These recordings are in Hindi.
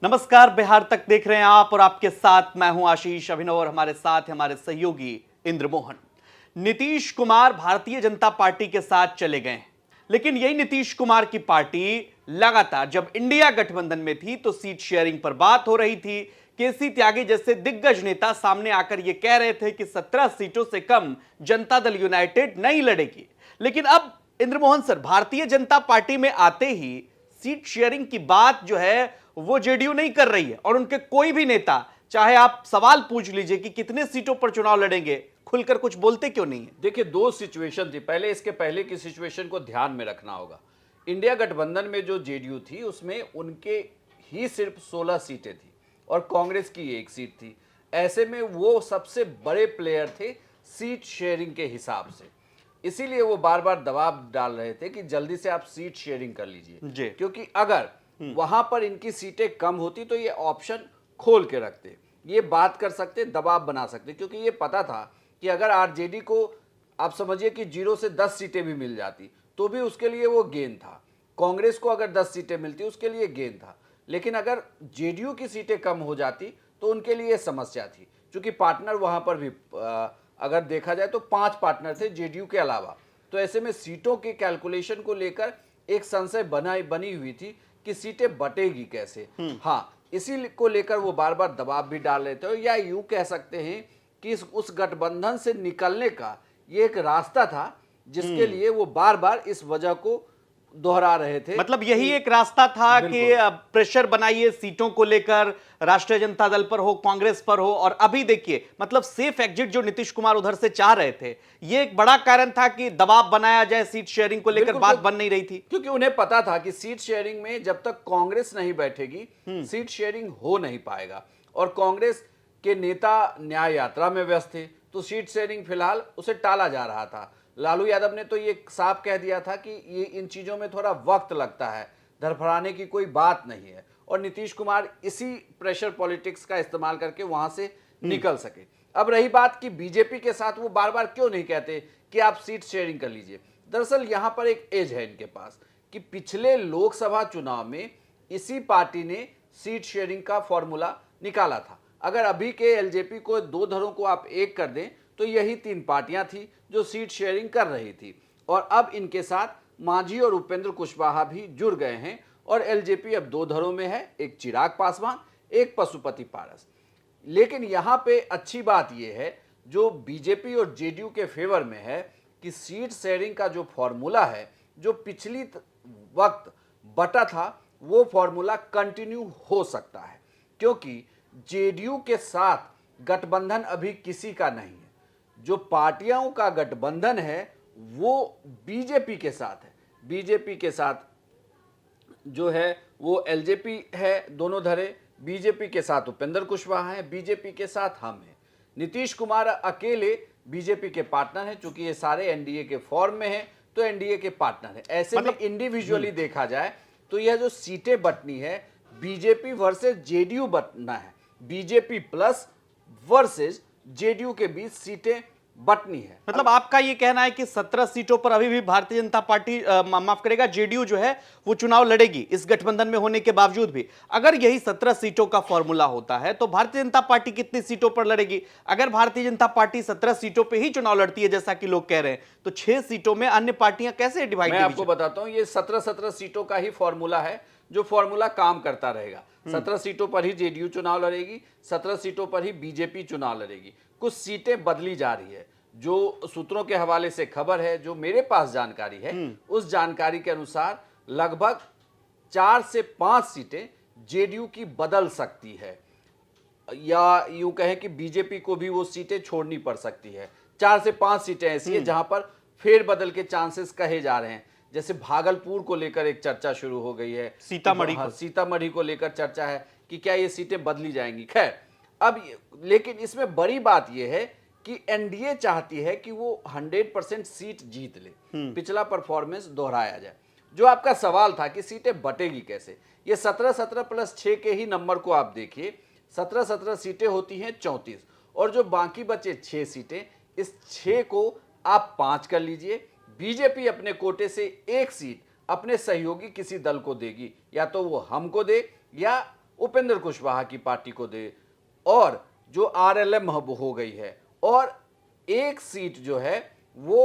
नमस्कार, बिहार तक देख रहे हैं आप और आपके साथ मैं हूं आशीष अभिनव और हमारे साथ हमारे सहयोगी इंद्रमोहन। नीतीश कुमार भारतीय जनता पार्टी के साथ चले गए हैं, लेकिन यही नीतीश कुमार की पार्टी लगातार जब इंडिया गठबंधन में थी तो सीट शेयरिंग पर बात हो रही थी। केसी त्यागी जैसे दिग्गज नेता सामने आकर यह कह रहे थे कि 17 सीटों से कम जनता दल यूनाइटेड नहीं लड़ेगी। लेकिन अब इंद्रमोहन सर, भारतीय जनता पार्टी में आते ही सीट शेयरिंग की बात जो है वो जेडीयू नहीं कर रही है और उनके कोई भी नेता, चाहे आप सवाल पूछ लीजिए कि कितने सीटों पर चुनाव लड़ेंगे, खुलकर कुछ बोलते क्यों नहीं है। देखिए, दो सिचुएशन थी। पहले इसके पहले की सिचुएशन को ध्यान में रखना होगा। इंडिया गठबंधन में जो जेडीयू थी उसमें उनके ही सिर्फ 16 सीटें थी और कांग्रेस की एक सीट थी। ऐसे में वो सबसे बड़े प्लेयर थे सीट शेयरिंग के हिसाब से, इसीलिए वो बार बार दबाव डाल रहे थे कि जल्दी से आप सीट शेयरिंग कर लीजिए, क्योंकि अगर वहां पर इनकी सीटें कम होती तो ये ऑप्शन खोल के रखते, ये बात कर सकते, दबाव बना सकते, क्योंकि ये पता था कि अगर आरजेडी को आप समझिए कि 0 से 10 सीटें भी मिल जाती तो भी उसके लिए वो गेन था। कांग्रेस को अगर 10 सीटें मिलती उसके लिए गेन था, लेकिन अगर जेडीयू की सीटें कम हो जाती तो उनके लिए समस्या थी, क्योंकि पार्टनर वहां पर भी अगर देखा जाए तो 5 पार्टनर थे जेडीयू के अलावा। तो ऐसे में सीटों के कैलकुलेशन को लेकर एक संशय बनी हुई थी कि सीटें बटेगी कैसे। हाँ, इसी को लेकर वो बार बार दबाव भी डाल रहे थे, या यूं कह सकते हैं कि उस गठबंधन से निकलने का ये एक रास्ता था जिसके लिए वो बार बार इस वजह को दोहरा रहे थे। मतलब यही एक रास्ता था कि प्रेशर बनाइए सीटों को लेकर, राष्ट्रीय जनता दल पर हो, कांग्रेस पर हो। और अभी देखिए, मतलब सेफ एग्जिट जो नीतीश कुमार उधर से चाह रहे थे, ये एक बड़ा कारण था कि दबाव बनाया जाए सीट शेयरिंग को लेकर, बात बन नहीं रही थी, क्योंकि उन्हें पता था कि सीट शेयरिंग में जब तक कांग्रेस नहीं बैठेगी सीट शेयरिंग हो नहीं पाएगा। और कांग्रेस के नेता न्याय यात्रा में व्यस्त थे, तो सीट शेयरिंग फिलहाल उसे टाला जा रहा था। लालू यादव ने तो ये साफ कह दिया था कि ये इन चीजों में थोड़ा वक्त लगता है, धड़फड़ाने की कोई बात नहीं है, और नीतीश कुमार इसी प्रेशर पॉलिटिक्स का इस्तेमाल करके वहां से निकल सके। अब रही बात कि बीजेपी के साथ वो बार बार क्यों नहीं कहते कि आप सीट शेयरिंग कर लीजिए। दरअसल यहां पर एक एज है इनके पास कि पिछले लोकसभा चुनाव में इसी पार्टी ने सीट शेयरिंग का फॉर्मूला निकाला था। अगर अभी के एलजेपी को 2 धड़ों को आप एक कर दें तो यही 3 पार्टियां थी जो सीट शेयरिंग कर रही थी, और अब इनके साथ मांझी और उपेंद्र कुशवाहा भी जुड़ गए हैं और एलजेपी अब 2 धड़ों में है, एक चिराग पासवान, एक पशुपति पारस। लेकिन यहां पे अच्छी बात यह है जो बीजेपी और जेडीयू के फेवर में है कि सीट शेयरिंग का जो फॉर्मूला है, जो पिछली वक्त बटा था, वो फॉर्मूला कंटिन्यू हो सकता है, क्योंकि जेडीयू के साथ गठबंधन अभी किसी का नहीं है। जो पार्टियों का गठबंधन है वो बीजेपी के साथ है। बीजेपी के साथ जो है वो एलजेपी है, दोनों धड़े। बीजेपी के साथ उपेंद्र कुशवाहा है, बीजेपी के साथ हम हैं। नीतीश कुमार अकेले बीजेपी के पार्टनर हैं, चूंकि ये सारे एनडीए के फॉर्म में हैं तो एनडीए के पार्टनर हैं। ऐसे में इंडिविजुअली देखा जाए तो यह जो सीटें बटनी है, बीजेपी वर्सेस जेडीयू बटना है, बीजेपी प्लस वर्सेस जेडीयू के बीच सीटें बटनी है। मतलब आपका ये कहना है कि 17 सीटों पर अभी भी भारतीय जनता पार्टी, माफ करेगा, जेडीयू जो है वो चुनाव लड़ेगी इस गठबंधन में होने के बावजूद भी। अगर यही 17 सीटों का फॉर्मूला होता है तो भारतीय जनता पार्टी कितनी सीटों पर लड़ेगी? अगर भारतीय जनता पार्टी 17 सीटों पर ही चुनाव लड़ती है जैसा कि लोग कह रहे हैं, तो 6 सीटों में अन्य पार्टियां कैसे डिवाइड? मैं आपको बताता हूं, ये 17 सीटों का ही फॉर्मूला है, जो फॉर्मूला काम करता रहेगा। 17 सीटों पर ही जेडीयू चुनाव लड़ेगी, 17 सीटों पर ही बीजेपी चुनाव लड़ेगी। कुछ सीटें बदली जा रही है, जो सूत्रों के हवाले से खबर है, जो मेरे पास जानकारी है, उस जानकारी के अनुसार लगभग 4 से 5 सीटें जेडीयू की बदल सकती है, या यूं कहें कि बीजेपी को भी वो सीटें छोड़नी पड़ सकती है। 4 से 5 सीटें ऐसी हैं जहां पर फेरबदल के चांसेस कहे जा रहे हैं। जैसे भागलपुर को लेकर एक चर्चा शुरू हो गई है, सीतामढ़ी को लेकर चर्चा है कि क्या ये सीटें बदली जाएंगी। खैर, अब लेकिन इसमें बड़ी बात यह है कि एनडीए चाहती है कि वो 100% सीट जीत ले, पिछला परफॉर्मेंस दोहराया जाए। जो आपका सवाल था कि सीटें बटेगी कैसे, ये 17 प्लस 6 के ही नंबर को आप देखिए, 17 सीटें होती हैं 34, और जो बाकी बचे 6 सीटें, इस 6 को आप 5 कर लीजिए। बीजेपी अपने कोटे से 1 सीट अपने सहयोगी किसी दल को देगी, या तो वो हमको दे या उपेंद्र कुशवाहा की पार्टी को दे, और जो आरएलएम हो गई है, और एक सीट जो है वो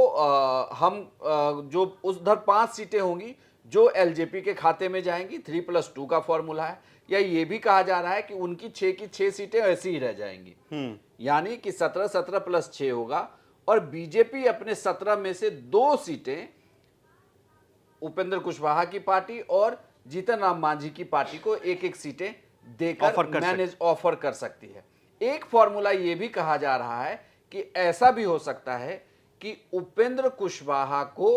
जो उधर 5 सीटें होंगी जो एलजेपी के खाते में जाएंगी, 3+2 का फॉर्मूला है, या ये भी कहा जा रहा है कि उनकी 6 की 6 सीटें ऐसी ही रह जाएंगी, यानी कि 17+6 होगा, और बीजेपी अपने 17 में से 2 सीटें उपेंद्र कुशवाहा की पार्टी और जीतन राम मांझी की पार्टी को एक एक सीटें देकर मैनेज ऑफर कर सकती है। एक फॉर्मूला यह भी कहा जा रहा है कि ऐसा भी हो सकता है कि उपेंद्र कुशवाहा को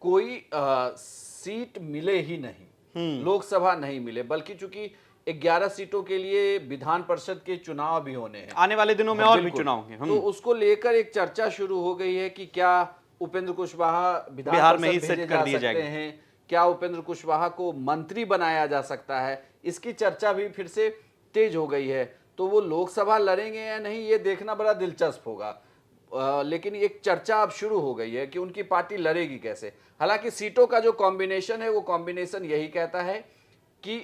कोई सीट मिले ही नहीं, लोकसभा नहीं मिले, बल्कि चूंकि 11 सीटों के लिए विधान परिषद के चुनाव भी होने हैं, आने वाले दिनों में और भी चुनाव होंगे, तो उसको लेकर एक चर्चा शुरू हो गई है कि क्या उपेंद्र कुशवाहा बिहार में ही भेजे सेट कर दिए सकते हैं, क्या उपेंद्र कुशवाहा को मंत्री बनाया जा सकता है, इसकी चर्चा भी फिर से तेज हो गई है। तो वो लोकसभा लड़ेंगे या नहीं, ये देखना बड़ा दिलचस्प होगा, लेकिन एक चर्चा अब शुरू हो गई है कि उनकी पार्टी लड़ेगी कैसे। हालांकि सीटों का जो कॉम्बिनेशन है वो कॉम्बिनेशन यही कहता है कि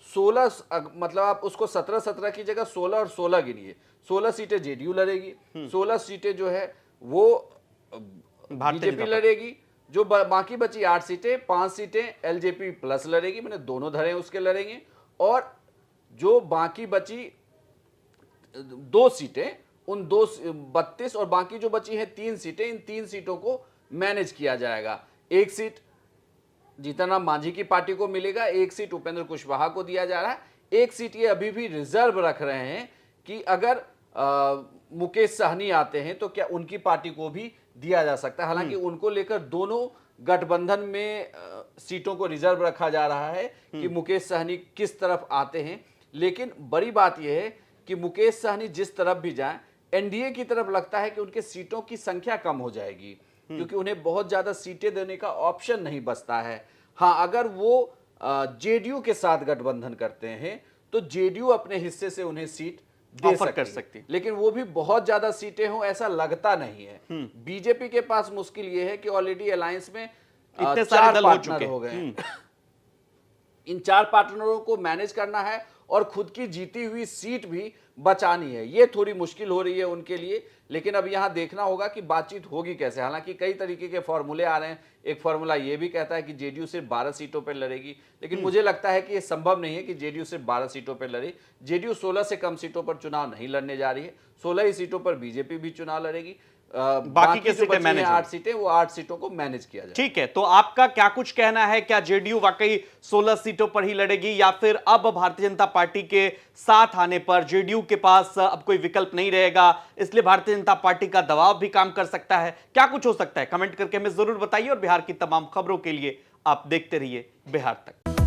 16, मतलब आप उसको 17-17 की जगह 16 और 16 गिनिए, 16 सीटें जेडीयू लड़ेगी, 16 सीटें जो है वो बीजेपी लड़ेगी, जो बाकी बची 8 सीटें, 5 सीटें एलजेपी प्लस लड़ेगी, मैंने दोनों धरे उसके लड़ेंगे, और जो बाकी बची 2 सीटें, उन 32 और बाकी जो बची है 3 सीटें, इन 3 सीटों को मैनेज किया जाएगा। एक सीट जीतन राम मांझी की पार्टी को मिलेगा, एक सीट उपेंद्र कुशवाहा को दिया जा रहा है, एक सीट ये अभी भी रिजर्व रख रहे हैं कि अगर मुकेश सहनी आते हैं तो क्या उनकी पार्टी को भी दिया जा सकता है। हालांकि उनको लेकर दोनों गठबंधन में सीटों को रिजर्व रखा जा रहा है कि मुकेश सहनी किस तरफ आते हैं, लेकिन बड़ी बात यह है कि मुकेश सहनी जिस तरफ भी जाएं, एनडीए की तरफ लगता है कि उनके सीटों की संख्या कम हो जाएगी, क्योंकि उन्हें बहुत ज्यादा सीटें देने का ऑप्शन नहीं बचता है। हाँ, अगर वो जेडीयू के साथ गठबंधन करते हैं तो जेडीयू अपने हिस्से से उन्हें सीट दे सकती, लेकिन वो भी बहुत ज्यादा सीटें हो ऐसा लगता नहीं है। बीजेपी के पास मुश्किल ये है कि ऑलरेडी अलायंस में इतने 4 पार्टनर हो गए हैं। इन 4 पार्टनरों को मैनेज करना है और खुद की जीती हुई सीट भी बचानी है, ये थोड़ी मुश्किल हो रही है उनके लिए। लेकिन अब यहां देखना होगा कि बातचीत होगी कैसे। हालांकि कई तरीके के फॉर्मूले आ रहे हैं, एक फॉर्मूला ये भी कहता है कि जेडीयू सिर्फ 12 सीटों पर लड़ेगी, लेकिन मुझे लगता है कि ये संभव नहीं है कि जेडीयू सिर्फ 12 सीटों पर लड़े। जेडीयू 16 से कम सीटों पर चुनाव नहीं लड़ने जा रही है, 16 ही सीटों पर बीजेपी भी चुनाव लड़ेगी, बाकी के सीटें मैनेज 8 सीटें, वो 8 सीटों को मैनेज किया जाए। ठीक है, तो आपका क्या कुछ कहना है, क्या जेडीयू वाकई 16 सीटों पर ही लड़ेगी, या फिर अब भारतीय जनता पार्टी के साथ आने पर जेडीयू के पास अब कोई विकल्प नहीं रहेगा, इसलिए भारतीय जनता पार्टी का दबाव भी काम कर सकता है? क्या कुछ हो सकता है, कमेंट करके हमें जरूर बताइए, और बिहार की तमाम खबरों के लिए आप देखते रहिए बिहार तक।